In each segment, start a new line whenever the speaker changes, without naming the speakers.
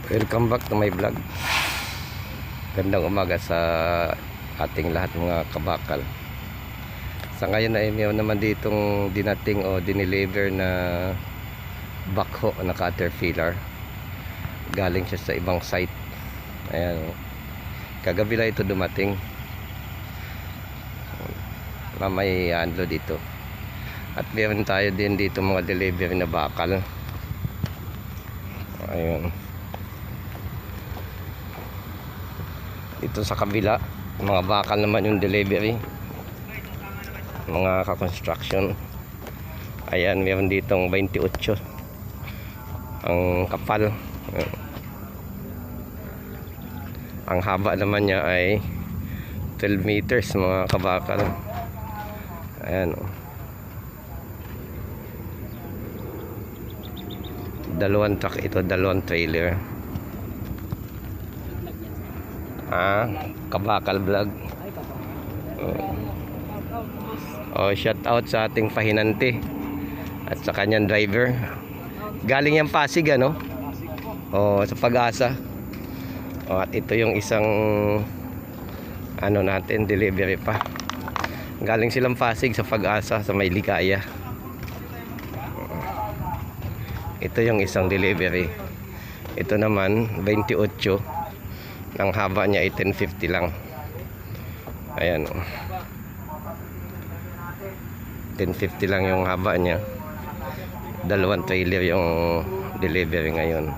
Welcome back to my vlog. Gandang umaga sa ating lahat mga kabakal. Sa ngayon ay mayroon naman ditong dinating o dineliver na backhoe na caterpillar. Galing siya sa ibang site. Ayan. Kagabi lang ito dumating. Mamay unload dito. At meron tayo din dito mga delivery na bakal. Ayun. Ito sa kabila, mga bakal naman yung delivery, mga ka-construction. Ayan, meron ditong 28 ang kapal. Ang haba naman niya ay 12 meters mga kabakal. Ayan, dalawang truck ito, dalawang trailer. Kabakal vlog. Shout out sa ating pahinante at sa kanyang driver. Galing yung Pasig ano? Sa Pag-asa. At ito yung isang natin, delivery pa. Galing silang Pasig sa Pag-asa sa May Ligaya. Ito yung isang delivery. Ito naman 28. Ang haba niya ay 1050 lang. Ayan. 1050 lang yung haba niya. Dalawang trailer yung delivery ngayon.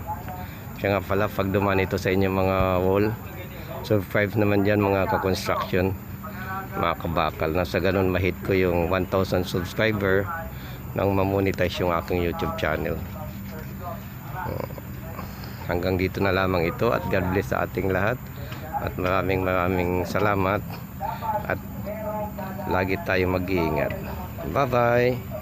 Kaya nga pala pag dumaan ito sa inyo mga wall, subscribe naman dyan mga ka-construction, mga kabakal. Nasa ganun mahit ko yung 1,000 subscriber nang mamonetize yung aking YouTube channel. Hanggang dito na lamang ito at God bless sa ating lahat at maraming salamat at lagi tayo mag-iingat. Bye bye.